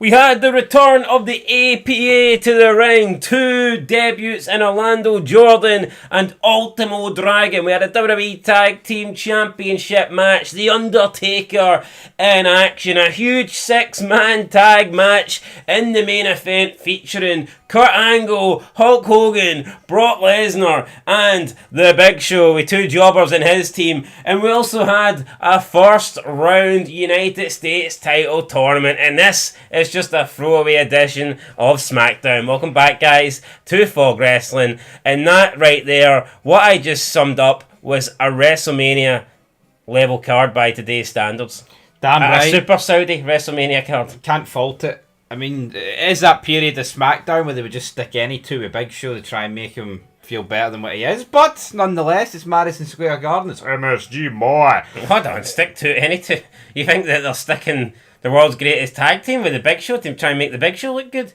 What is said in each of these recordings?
We had the return of the APA to the ring. 2 debuts in Orlando Jordan and Ultimo Dragon. We had a WWE Tag Team Championship match. The Undertaker in action. A huge 6-man tag match in the main event featuring Kurt Angle, Hulk Hogan, Brock Lesnar and The Big Show with 2 jobbers in his team. And we also had a first round United States title tournament. And this is just a throwaway edition of SmackDown. Welcome back, guys, to Fog Wrestling. And that right there, what I just summed up was a WrestleMania level card by today's standards. Damn right. A Super Saudi WrestleMania card. Can't fault it. I mean, it is that period of SmackDown where they would just stick any two with Big Show to try and make him feel better than what he is. But nonetheless, it's Madison Square Garden. It's MSG, boy. Hold on, stick to any two. You think that they're sticking the world's greatest tag team with the Big Show to try and make the Big Show look good?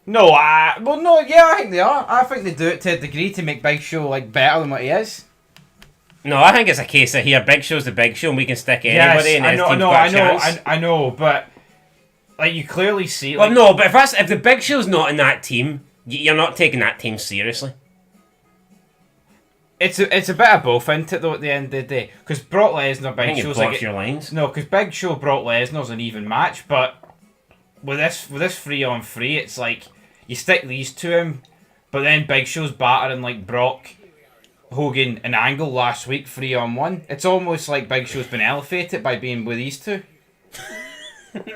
No, I think they are. I think they do it to a degree to make Big Show like better than what he is. No, I think it's a case of here, Big Show's the Big Show and we can stick anybody in his team's got a chance. I know, but like you clearly see. Well, no, but if the Big Show's not in that team, you're not taking that team seriously. It's a bit of both, isn't it, though, at the end of the day? Because Brock Lesnar, Big Show's like... your lines. No, because Big Show, Brock Lesnar's an even match, but with this 3-on-3, it's like, you stick these to him, but then Big Show's battering like Brock, Hogan and Angle last week, 3-on-1. It's almost like Big Show's been elevated by being with these two.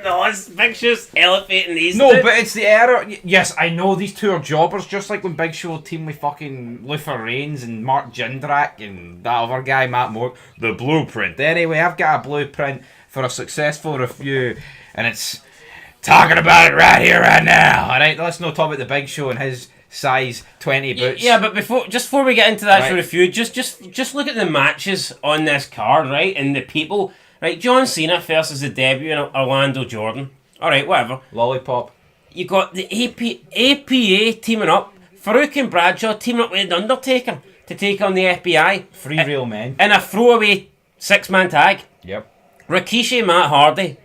No, it's Big Show's elevating these two. No, but it's the era. Yes, I know these two are jobbers, just like when Big Show teamed with fucking Luther Reigns and Mark Jindrak and that other guy, Matt Moore. The blueprint. Anyway, I've got a blueprint for a successful review, and it's talking about it right here, right now. Alright, let's not talk about the Big Show and his size 20 boots. Yeah, but before we get into that right. Review, just look at the matches on this card, right? And the people. Right, John Cena versus the debut in Orlando Jordan. Alright, whatever. Lollipop. You got the APA teaming up. Farouk and Bradshaw teaming up with The Undertaker to take on the FBI. 3 real men. In a throwaway 6-man tag. Yep. Rikishi, Matt Hardy.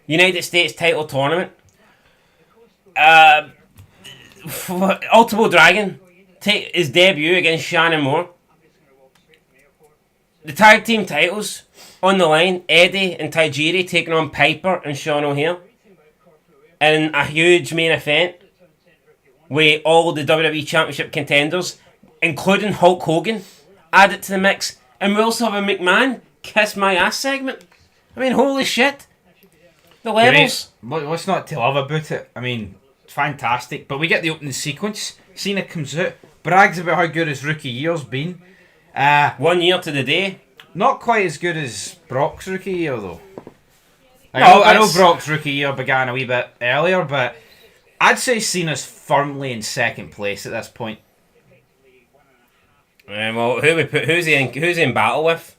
United States title tournament. Ultimo Dragon take his debut against Shannon Moore. The tag team titles on the line, Eddie and Tajiri taking on Piper and Sean O'Haire in a huge main event with all the WWE Championship contenders, including Hulk Hogan, added to the mix. And we also have a McMahon Kiss My Ass segment. I mean, holy shit. The levels. What's not to love about it? I mean, it's fantastic. But we get the opening sequence. Cena comes out, brags about how good his rookie year's been. 1 year to the day. Not quite as good as Brock's rookie year, though. I know Brock's rookie year began a wee bit earlier, but I'd say Cena's firmly in second place at this point. Well, who's he in battle with?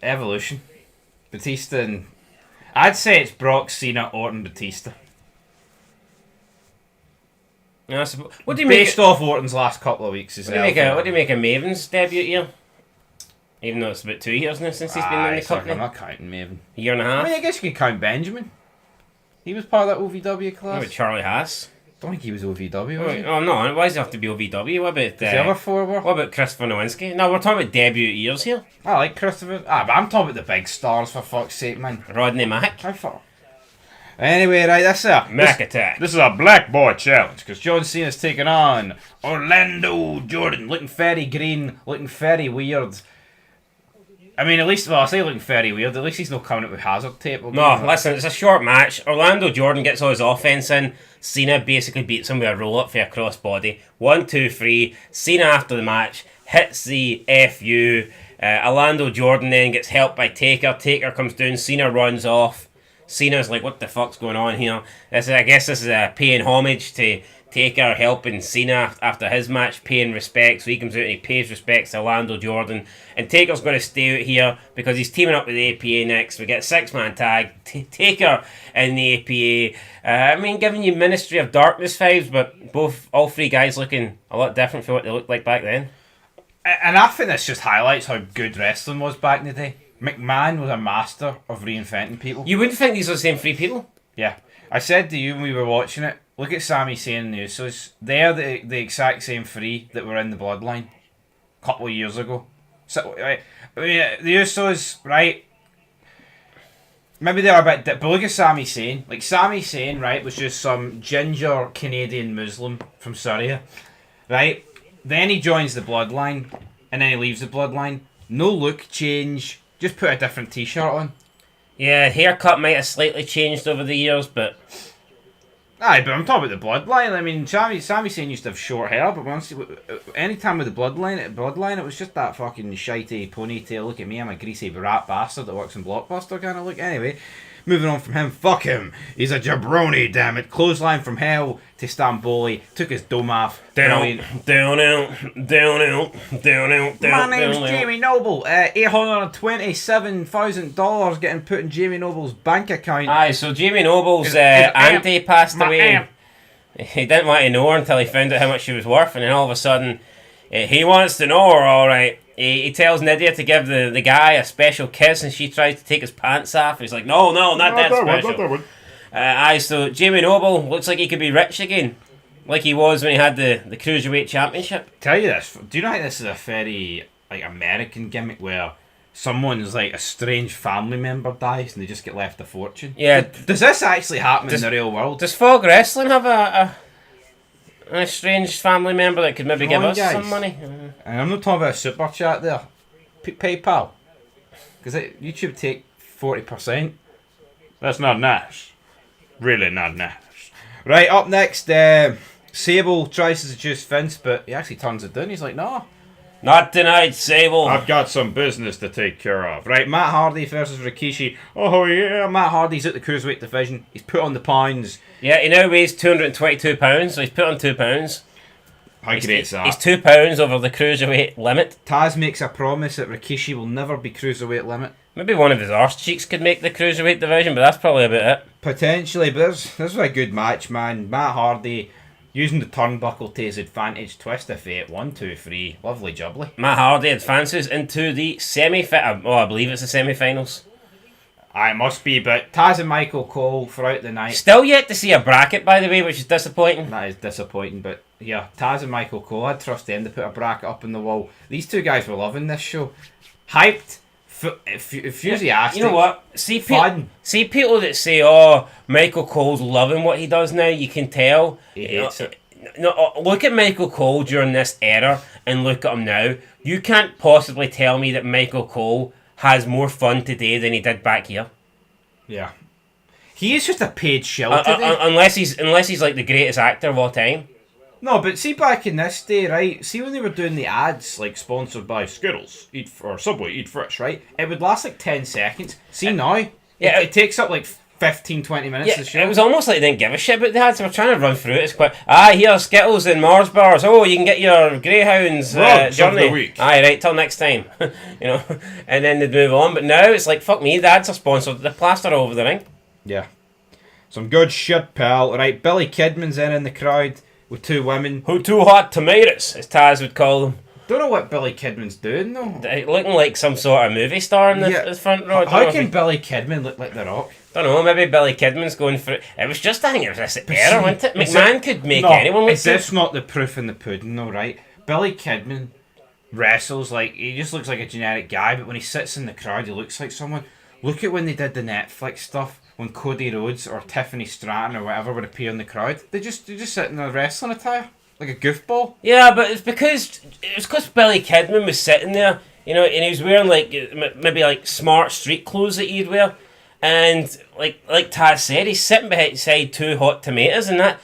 Evolution. Batista and... I'd say it's Brock, Cena, Orton, Batista. Yeah, what do you Based off Orton's last couple of weeks as well. What do you make of Maven's debut year? Even though it's about 2 years now since he's been in the company. I'm not counting Maven. A year and a half. I mean, I guess you can count Benjamin. He was part of that OVW class. What about Charlie Haas? Don't think he was OVW, was he? Oh no, why does it have to be OVW? What about the other 4 were? What about Christopher Nowinski? No, we're talking about debut years here. I like Christopher. But I'm talking about the big stars, for fuck's sake, man. Rodney Mack. How far? Anyway, right, that's it. Mac attack. This is a black boy challenge, because John Cena's taking on Orlando Jordan, looking very green, looking very weird. I mean, at least, I say looking very weird, at least he's not coming up with hazard tape. No, listen, it's a short match. Orlando Jordan gets all his offense in. Cena basically beats him with a roll-up for a crossbody. 1, 2, 3. Cena after the match hits the FU. Orlando Jordan then gets helped by Taker. Taker comes down. Cena runs off. Cena's like, what the fuck's going on here? I guess this is paying homage to Taker helping Cena after his match, paying respect. So he comes out and he pays respects to Orlando Jordan. And Taker's going to stay out here because he's teaming up with the APA next. We get a 6-man tag. Taker and the APA. I mean, giving you Ministry of Darkness vibes, but all 3 guys looking a lot different from what they looked like back then. And I think this just highlights how good wrestling was back in the day. McMahon was a master of reinventing people. You wouldn't think these are the same three people. Yeah. I said to you when we were watching it, look at Sami Zayn and the Usos. They're the exact same three that were in the Bloodline a couple of years ago. So, right, I mean, the Usos, right? Maybe they're a bit but look at Sami Zayn. Like, Sami Zayn, right, was just some ginger Canadian Muslim from Syria, right? Then he joins the Bloodline, and then he leaves the Bloodline. No look change, just put a different t-shirt on. Yeah, haircut might have slightly changed over the years, but... Aye, but I'm talking about the Bloodline. I mean, Sami Zayn used to have short hair, but once any time with the Bloodline, it was just that fucking shitey ponytail. Look at me, I'm a greasy rat bastard that works in Blockbuster kind of look. Anyway, moving on from him, fuck him. He's a jabroni, damn it. Clothesline from hell to Stamboli. Took his dome off. Down out. My name's Jamie Noble. $827,000 getting put in Jamie Noble's bank account. Aye, so Jamie Noble's auntie passed away. He didn't want to know her until he found out how much she was worth, and then all of a sudden, he wants to know her, alright. He tells Nydia to give the guy a special kiss, and she tries to take his pants off. He's like, no, not that special. Aye, so Jamie Noble looks like he could be rich again, like he was when he had the Cruiserweight Championship. Tell you this, do you know think this is a very like American gimmick where someone's like a strange family member dies and they just get left a fortune? Yeah. Does this actually happen in the real world? Does Fog Wrestling have a strange family member that could maybe give us some money? And I'm not talking about a super chat there. PayPal. Because YouTube take 40%. That's not nice. Really not nice. Right, up next, Sable tries to seduce Vince, but he actually turns it down. He's like, no. Not tonight, Sable. I've got some business to take care of. Right, Matt Hardy versus Rikishi. Oh yeah, Matt Hardy's at the Cruiserweight division. He's put on the pounds. Yeah, he now weighs 222 pounds, so he's put on 2 pounds. How great's that? He's 2 pounds over the Cruiserweight limit. Taz makes a promise that Rikishi will never be Cruiserweight limit. Maybe one of his arse cheeks could make the Cruiserweight division, but that's probably about it. Potentially, but this was a good match, man. Matt Hardy using the turnbuckle to his advantage. Twist of fate. 1, 2, 3. Lovely jubbly. Matt Hardy advances into the I believe it's the semi-finals. It must be, but Taz and Michael Cole throughout the night. Still yet to see a bracket, by the way, which is disappointing. That is disappointing, but yeah, Taz and Michael Cole, I'd trust them to put a bracket up on the wall. These two guys were loving this show. Hyped. Enthusiastic. You know what? See people that say, "Oh, Michael Cole's loving what he does now." You can tell. He hates it. No, look at Michael Cole during this era, and look at him now. You can't possibly tell me that Michael Cole has more fun today than he did back here. Yeah, he is just a paid shill today. Unless he's like the greatest actor of all time. No, but see back in this day, right? See when they were doing the ads, like sponsored by Skittles, or Subway, eat fresh, right? It would last like 10 seconds. See now, it takes up like 15, 20 minutes to show. It was almost like they didn't give a shit about the ads. They were trying to run through it. It's quite, here's Skittles and Mars bars. Oh, you can get your Greyhounds journey. Of the week. Right, till next time. And then they'd move on. But now it's like, fuck me, the ads are sponsored. They plaster all over the ring. Yeah. Some good shit, pal. Right, Billy Kidman's in the crowd with 2 women. Who 2 hot tomatoes, as Taz would call them. Don't know what Billy Kidman's doing though. Looking like some sort of movie star in the front row. How can Billy Kidman look like The Rock? Don't know, maybe Billy Kidman's going for it. It was just, I think it was this era, wasn't it? McMahon could make anyone look good. That's not the proof in the pudding though, right? Billy Kidman wrestles like, he just looks like a generic guy, but when he sits in the crowd he looks like someone. Look at when they did the Netflix stuff, when Cody Rhodes or Tiffany Stratton or whatever would appear in the crowd. They just sit in a wrestling attire. Like a goofball? Yeah, but it's because Billy Kidman was sitting there, and he was wearing like maybe like smart street clothes that you'd wear, and like Taz said, he's sitting beside 2 hot tomatoes, and that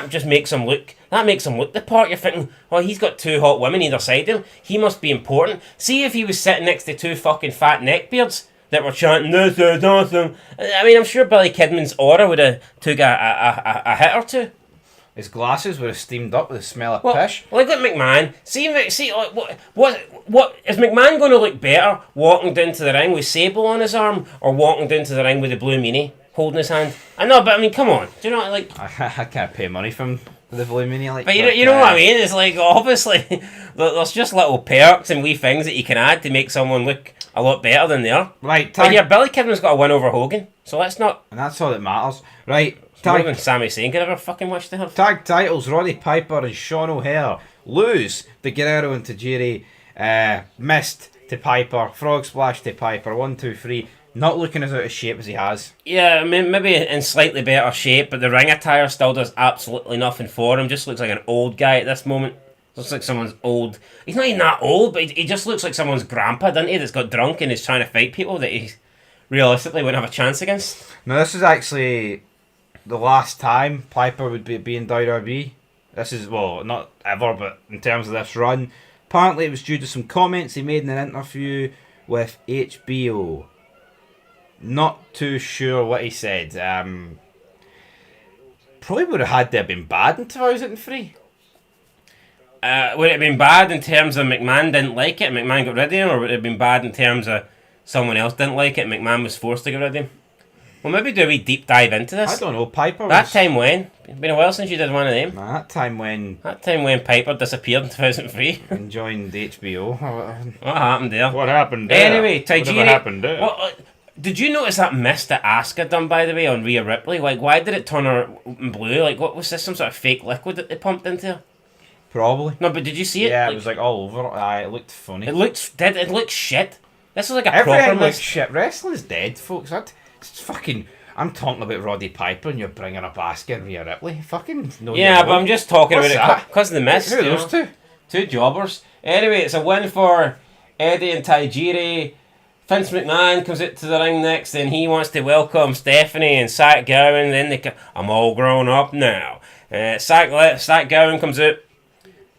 just makes him look the part. You're thinking, oh, he's got 2 hot women either side of him. He must be important. See if he was sitting next to 2 fucking fat neckbeards that were chanting, "This is awesome." I mean, I'm sure Billy Kidman's aura would have took a hit or 2. His glasses would have steamed up with the smell of pish. Look at McMahon. See what is McMahon going to look better walking down to the ring with Sable on his arm, or walking down to the ring with the Blue Meanie holding his hand? I know, but I mean, come on. Do you know like? I can't pay money from the Blue Meanie like. But you know what I mean? It's like obviously there's just little perks and wee things that you can add to make someone look a lot better than they are. Right, But yeah, Billy Kidman's got a win over Hogan, so let's not. and that's all that matters. Right, More than Sami Zayn could ever fucking wish to have. tag titles, Roddy Piper and Sean O'Hare lose the Guerrero and Tajiri. Missed to Piper, Frog Splash to Piper, 1, 2, 3. Not looking as out of shape as he has. Yeah, I mean, maybe in slightly better shape, but the ring attire still does absolutely nothing for him. Just looks like an old guy at this moment. Looks like someone's old. He's not even that old, but he just looks like someone's grandpa, doesn't he? That's got drunk and is trying to fight people that he realistically wouldn't have a chance against. Now, this is actually the last time Piper would be in WWE. This is, well, not ever, but in terms of this run. Apparently, it was due to some comments he made in an interview with HBO. Not too sure what he said. Probably would have had to have been bad in 2003. Would it have been bad in terms of McMahon didn't like it and McMahon got rid of him, or would it have been bad in terms of someone else didn't like it and McMahon was forced to get rid of him? Well, maybe do a wee deep dive into this. I don't know. Piper. That time when? It's been a while since you did one of them. Nah, that time when Piper disappeared in 2003. and joined HBO. What happened there? What happened there? Anyway, Tajiri. What happened there? Well, did you notice that mist that Asuka done, by the way, on Rhea Ripley? Like, why did it turn her blue? Like, what was this? Some sort of fake liquid that they pumped into her? Probably. No, but did you see it? Yeah, like, it was like all over. It looked funny. It looked shit. This was like a Everything proper looks mist. shit. Wrestling's dead, folks. It's fucking. I'm talking about Roddy Piper and you're bringing up Asuka and Rhea Ripley. Fucking no. Yeah, but I'm just talking What's about that? it because of the mist. Who are you those know? two? Two jobbers. Anyway, it's a win for Eddie and Tajiri. Vince McMahon comes out to the ring next and he wants to welcome Stephanie and Zach Gowen. Then I'm all grown up now. Zach Gowen comes out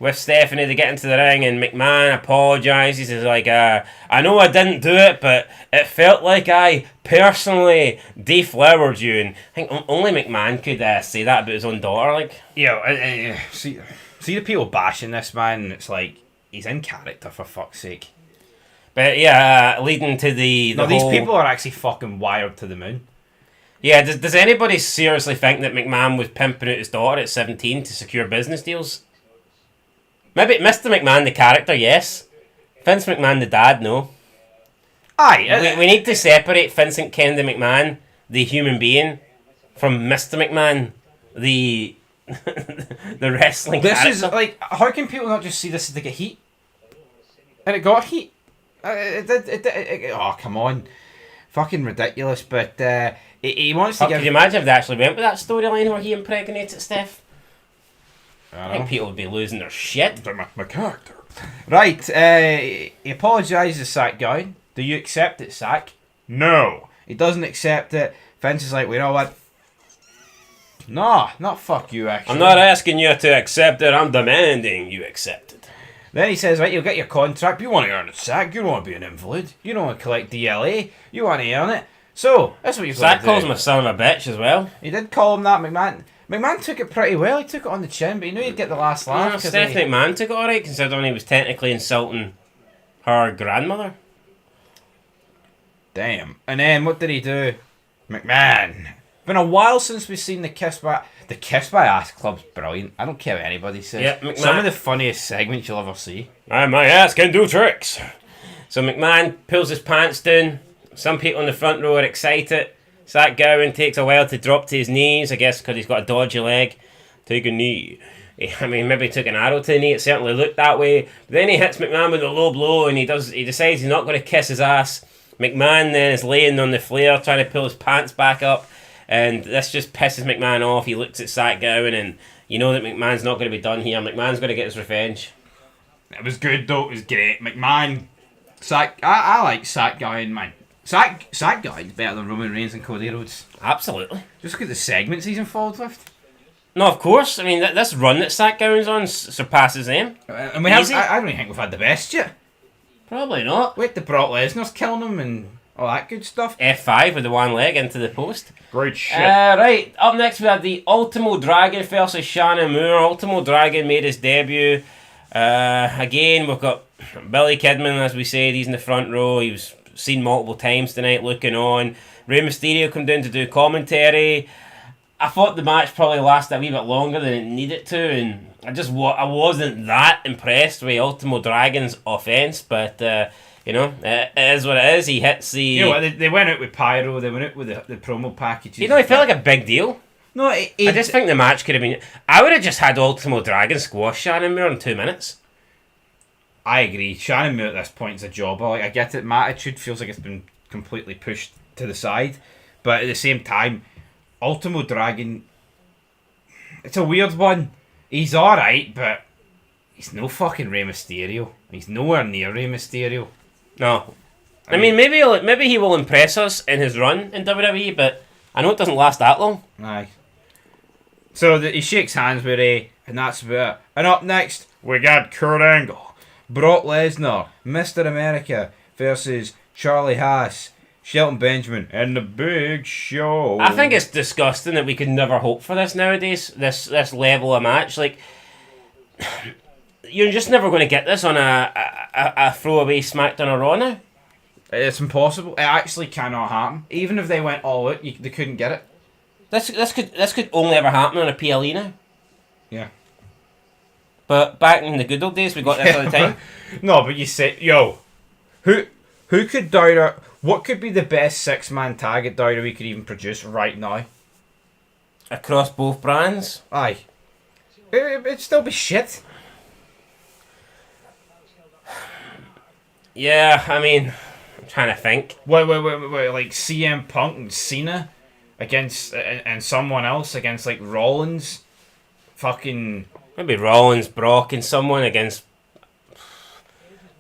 with Stephanie. They get into the ring and McMahon apologises. He's like, I know I didn't do it, but it felt like I personally deflowered you. And I think only McMahon could say that about his own daughter. Like, Yeah, see the people bashing this man. It's like he's in character, for fuck's sake. but yeah, leading to the No, whole... these people are actually fucking wired to the moon. Yeah, does anybody seriously think that McMahon was pimping out his daughter at 17 to secure business deals? Maybe Mr. McMahon the character, yes. Vince McMahon the dad, no. Aye, We need to separate Vincent Kennedy McMahon, the human being, from Mr. McMahon, the the wrestling this character. is like, how can people not just see this as they get heat? And it got heat. Oh, come on. Fucking ridiculous, but he wants to Could give... you imagine if they actually went with that storyline where he impregnated Steph? I I don't think know. people would be losing their shit. My character. Right, he apologises to Sack Guy. Do you accept it, Sack? No. He doesn't accept it. Vince is like, well, you know what? No, not fuck you, actually. I'm not asking you to accept it, I'm demanding you accept it. Then he says, right, you'll get your contract. You want to earn it, Sack. You don't want to be an invalid. You don't want to collect DLA. You want to earn it. So, that's what you've got Zach to do. calls him a son of a bitch as well. He did call him that, McMahon. McMahon took it pretty well. He took it on the chin, but he knew he'd get the last laugh. 'cause Stephanie he- McMahon took it alright, considering he was technically insulting her grandmother. Damn. And then what did he do? McMahon. Been a while since we've seen the Kiss by Ass Club's brilliant. I don't care what anybody says. Yeah, McMahon- Some of the funniest segments you'll ever see. And my ass can do tricks. So McMahon pulls his pants down. Some people in the front row are excited. Zach Gowen takes a while to drop to his knees, I guess because he's got a dodgy leg. Take a knee. I mean, maybe he took an arrow to the knee. It certainly looked that way. But then he hits McMahon with a low blow, and he decides he's not going to kiss his ass. McMahon then is laying on the flare, trying to pull his pants back up, and this just pisses McMahon off. He looks at Zach Gowen, and you know that McMahon's not going to be done here. McMahon's going to get his revenge. It was good though. It was great. McMahon. I like Sack Guy, man. Sack Guy's better than Roman Reigns and Cody Rhodes. Absolutely. Just look at the segments he's involved with. No, of course. I mean, this run that Zach Gowen's on surpasses them. And we have. Easy. I don't even think we've had the best yet. Probably not. Wait, the Brock Lesnar's killing him and all that good stuff. F5 with the one leg into the post. Great shit. Right, up next we have the Ultimo Dragon versus Shannon Moore. Ultimo Dragon made his debut. Again, we've got Billy Kidman, as we said, he's in the front row. He was seen multiple times tonight looking on. Rey Mysterio come down to do commentary. I thought the match probably lasted a wee bit longer than it needed to, and I wasn't that impressed with Ultimo Dragon's offense, but You know, it is what it is. He hits the... You know what, they went out with pyro, they went out with the promo packages. You know, it felt like a big deal. No, I just think the match could have been... I would have just had Ultimo Dragon squash Shannon Moore in 2 minutes. I agree. Shannon Moore at this point is a jobber. Like, I get it, my attitude feels like it's been completely pushed to the side. But at the same time, Ultimo Dragon... It's a weird one. He's alright, but... He's no fucking Rey Mysterio. He's nowhere near Rey Mysterio. No. I mean, maybe he will impress us in his run in WWE, but I know it doesn't last that long. Aye. So he shakes hands with Ray, and that's about it. And up next, we got Kurt Angle, Brock Lesnar, Mr. America versus Charlie Haas, Shelton Benjamin, and the Big Show. I think it's disgusting that we could never hope for this nowadays. This level of match, like you're just never going to get this on a throwaway SmackDown or Raw now. It's impossible. It actually cannot happen. Even if they went all out, they couldn't get it. This could only ever happen on a PLE now. Yeah. But back in the good old days, we got this all the time. No, but you say, yo, who could Dowder? What could be the best 6-man tag at Dowder we could even produce right now? Across both brands? Aye. It'd still be shit. Yeah, I mean, I'm trying to think. Wait, like CM Punk and Cena against and someone else against like Rollins, fucking Maybe Rollins, Brock, and someone against,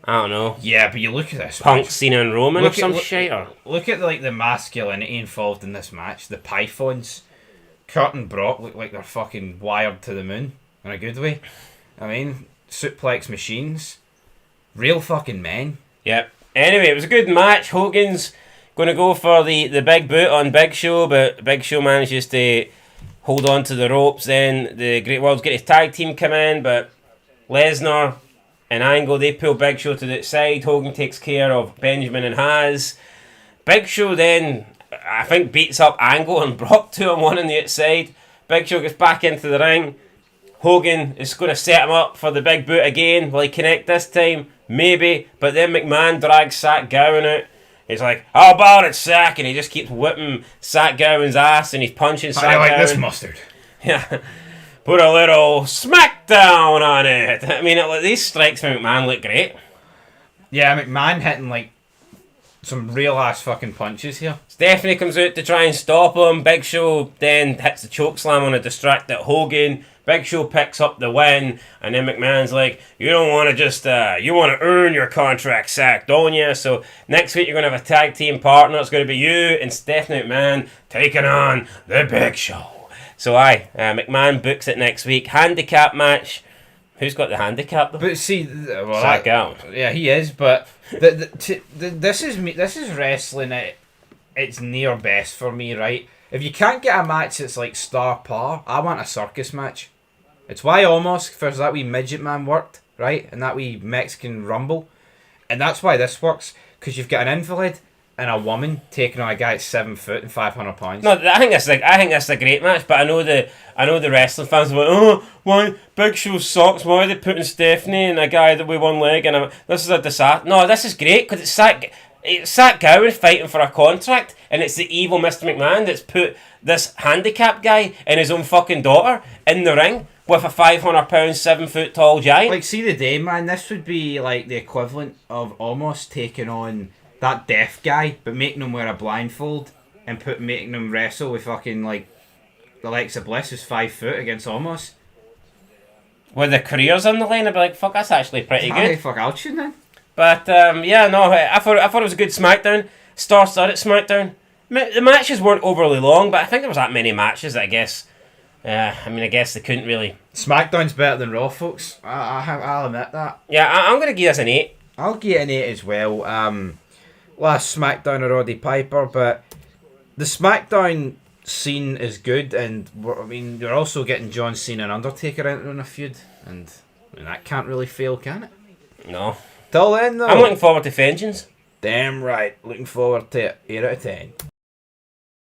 I don't know. Yeah, but you look at this Punk, match. Cena, and Roman or some shit. Or... Look at like the masculinity involved in this match. The pythons. Kurt and Brock look like they're fucking wired to the moon in a good way. I mean, suplex machines, real fucking men. Yep. Anyway, it was a good match. Hogan's going to go for the big boot on Big Show, but Big Show manages to hold on to the ropes. Then the Great World's Greatest Tag Team come in, but Lesnar and Angle, they pull Big Show to the side. Hogan takes care of Benjamin and Haas. Big Show then, I think, beats up Angle and Brock 2-on-1 on the outside. Big Show gets back into the ring. Hogan is going to set him up for the big boot again. Will he connect this time? Maybe. But then McMahon drags Zach Gowen out. He's like, how about it, Zach? And he just keeps whipping Zach Gowen's ass and he's punching Zach Gowen. I like this mustard. Yeah. Put a little Smackdown on it. I mean, these strikes from McMahon look great. Yeah, McMahon hitting like some real ass fucking punches here. Stephanie comes out to try and stop him. Big Show then hits the chokeslam on a distracted Hogan. Big Show picks up the win, and then McMahon's like, you don't want to just, you want to earn your contract sack, don't you? So next week you're going to have a tag team partner. It's going to be you and Stephanie McMahon taking on the Big Show. So McMahon books it next week. Handicap match. Who's got the handicap though? But see, well, Zach Gowen. Yeah, he is. But this is wrestling at its near best for me, right? If you can't get a match that's like star power, I want a circus match. It's why Almost for that wee midget man worked, right? And that wee Mexican rumble, and that's why this works because you've got an invalid and a woman taking on a guy at 7 foot and 500 pounds. No, I think that's a great match, but I know the wrestling fans are like, oh, why Big Show sucks? Why are they putting Stephanie and a guy that with one leg? And this is a disaster. No, this is great because it's Zach Gowen fighting for a contract, and it's the evil Mr. McMahon that's put this handicap guy and his own fucking daughter in the ring with a 500-pound, 7 foot tall giant. Like, see the day, man. This would be like the equivalent of Almost taking on that deaf guy, but making him wear a blindfold and making him wrestle with fucking like Alexa Bliss, who's 5 foot, against Almost. With the careers on the line, I'd be like, fuck, that's actually pretty good. Fuck, I'll tune in. But yeah, no, I thought it was a good SmackDown. Star-studded SmackDown. The matches weren't overly long, but I think there was that many matches that I guess they couldn't really. SmackDown's better than Raw, folks. I'll admit that. Yeah, I'm gonna give this an 8. I'll give it an 8 as well. Last SmackDown are Roddy Piper, but the SmackDown scene is good, and you're also getting John Cena and Undertaker in a feud, and that can't really fail, can it? No. Till then, though. I'm looking forward to Vengeance. Damn right. Looking forward to it. 8 out of 10.